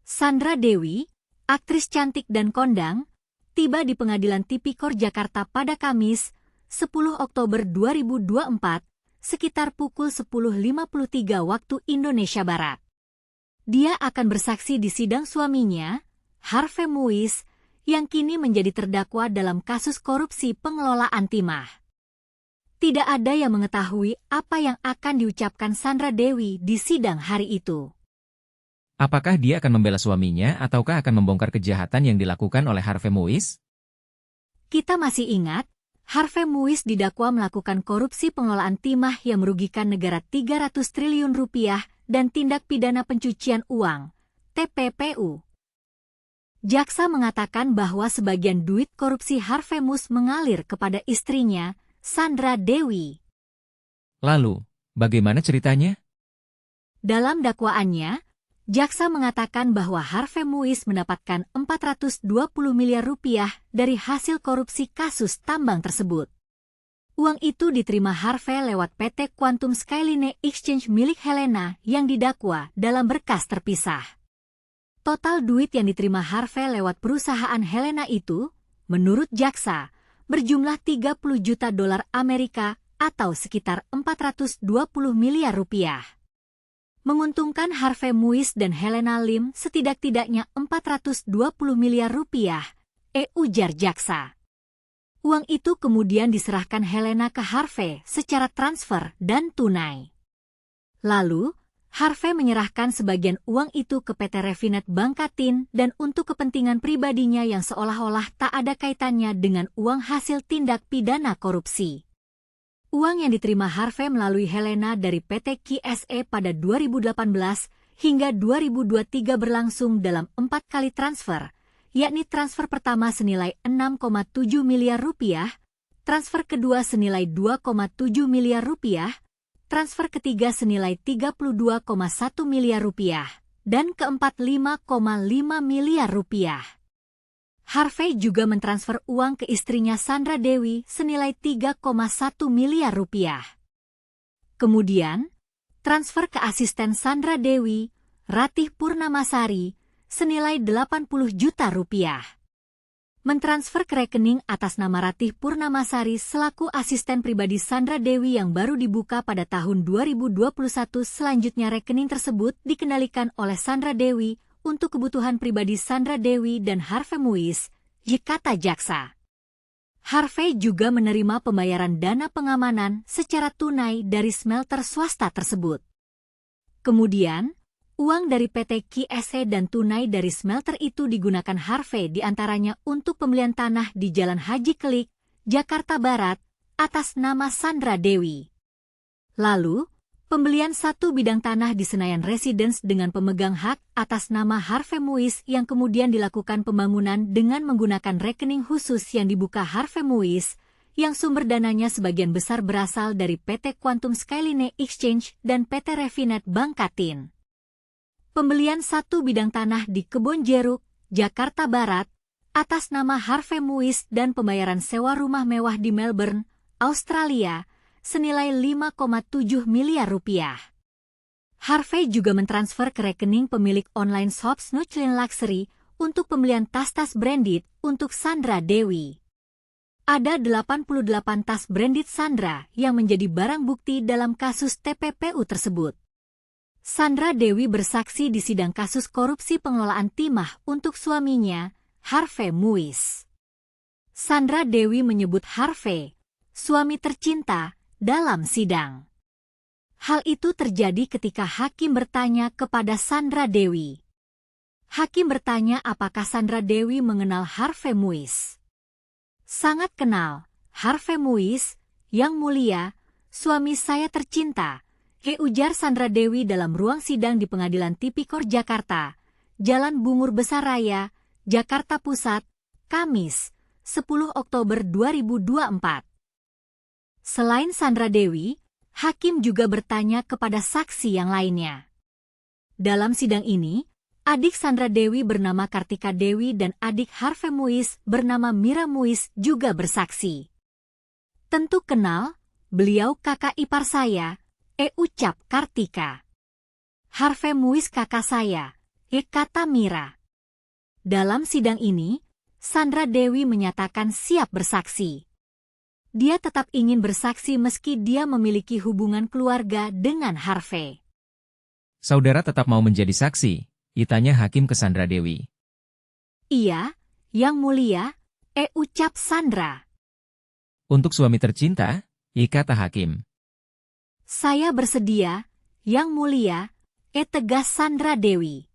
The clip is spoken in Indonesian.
Sandra Dewi, aktris cantik dan kondang, tiba di Pengadilan Tipikor Jakarta pada Kamis, 10 Oktober 2024, sekitar pukul 10.53 waktu Indonesia Barat. Dia akan bersaksi di sidang suaminya, Harvey Muiz, yang kini menjadi terdakwa dalam kasus korupsi pengelolaan timah. Tidak ada yang mengetahui apa yang akan diucapkan Sandra Dewi di sidang hari itu. Apakah dia akan membela suaminya ataukah akan membongkar kejahatan yang dilakukan oleh Harvey Muiz? Kita masih ingat, Harvey Muiz didakwa melakukan korupsi pengelolaan timah yang merugikan negara 300 triliun rupiah dan tindak pidana pencucian uang, TPPU. Jaksa mengatakan bahwa sebagian duit korupsi Harvey Muiz mengalir kepada istrinya, Sandra Dewi. Lalu, bagaimana ceritanya? Dalam dakwaannya, jaksa mengatakan bahwa Harvey Muiz mendapatkan 420 miliar rupiah dari hasil korupsi kasus tambang tersebut. Uang itu diterima Harvey lewat PT Quantum Skyline Exchange milik Helena yang didakwa dalam berkas terpisah. Total duit yang diterima Harvey lewat perusahaan Helena itu, menurut jaksa, berjumlah 30 juta dolar Amerika atau sekitar 420 miliar rupiah. Menguntungkan Harvey Muiz dan Helena Lim setidak-tidaknya 420 miliar rupiah, ujar jaksa. Uang itu kemudian diserahkan Helena ke Harvey secara transfer dan tunai. Lalu, Harvey menyerahkan sebagian uang itu ke PT Refinet Bangkatin dan untuk kepentingan pribadinya yang seolah-olah tak ada kaitannya dengan uang hasil tindak pidana korupsi. Uang yang diterima Harvey melalui Helena dari PT QSE pada 2018 hingga 2023 berlangsung dalam 4 kali transfer, yakni transfer pertama senilai 6,7 miliar rupiah, transfer kedua senilai 2,7 miliar rupiah, transfer ketiga senilai 32,1 miliar rupiah, dan keempat 5,5 miliar rupiah. Harvey juga mentransfer uang ke istrinya Sandra Dewi senilai 3,1 miliar rupiah. Kemudian, transfer ke asisten Sandra Dewi, Ratih Purnamasari, senilai 80 juta rupiah. Mentransfer ke rekening atas nama Ratih Purnamasari selaku asisten pribadi Sandra Dewi yang baru dibuka pada tahun 2021. Selanjutnya rekening tersebut dikendalikan oleh Sandra Dewi untuk kebutuhan pribadi Sandra Dewi dan Harvey Muiz, kata jaksa. Harvey juga menerima pembayaran dana pengamanan secara tunai dari smelter swasta tersebut. Kemudian, uang dari PT QSE dan tunai dari smelter itu digunakan Harvey diantaranya untuk pembelian tanah di Jalan Haji Kelik, Jakarta Barat, atas nama Sandra Dewi. Lalu, pembelian satu bidang tanah di Senayan Residence dengan pemegang hak atas nama Harvey Muiz yang kemudian dilakukan pembangunan dengan menggunakan rekening khusus yang dibuka Harvey Muiz, yang sumber dananya sebagian besar berasal dari PT Quantum Skyline Exchange dan PT Refinet Bangkatin. Pembelian satu bidang tanah di Kebon Jeruk, Jakarta Barat, atas nama Harvey Muiz dan pembayaran sewa rumah mewah di Melbourne, Australia, senilai 5,7 miliar rupiah. Harvey juga mentransfer ke rekening pemilik online shop Snuchlin Luxury untuk pembelian tas-tas branded untuk Sandra Dewi. Ada 88 tas branded Sandra yang menjadi barang bukti dalam kasus TPPU tersebut. Sandra Dewi bersaksi di sidang kasus korupsi pengelolaan timah untuk suaminya, Harvey Muiz. Sandra Dewi menyebut Harvey, suami tercinta, dalam sidang. Hal itu terjadi ketika hakim bertanya kepada Sandra Dewi. Hakim bertanya apakah Sandra Dewi mengenal Harvey Muiz. Sangat kenal, Harvey Muiz, yang mulia, suami saya tercinta, ujar Sandra Dewi dalam ruang sidang di Pengadilan Tipikor Jakarta, Jalan Bungur Besar Raya, Jakarta Pusat, Kamis, 10 Oktober 2024. Selain Sandra Dewi, hakim juga bertanya kepada saksi yang lainnya. Dalam sidang ini, adik Sandra Dewi bernama Kartika Dewi dan adik Harvey Muiz bernama Mira Muiz juga bersaksi. Tentu kenal, beliau kakak ipar saya, ucap Kartika. Harvey Muiz kakak saya, kata Mira. Dalam sidang ini, Sandra Dewi menyatakan siap bersaksi. Dia tetap ingin bersaksi meski dia memiliki hubungan keluarga dengan Harvey. Saudara tetap mau menjadi saksi, tanya hakim ke Sandra Dewi. Iya, Yang Mulia, ucap Sandra. Untuk suami tercinta, kata hakim. Saya bersedia, Yang Mulia, tegas Sandra Dewi.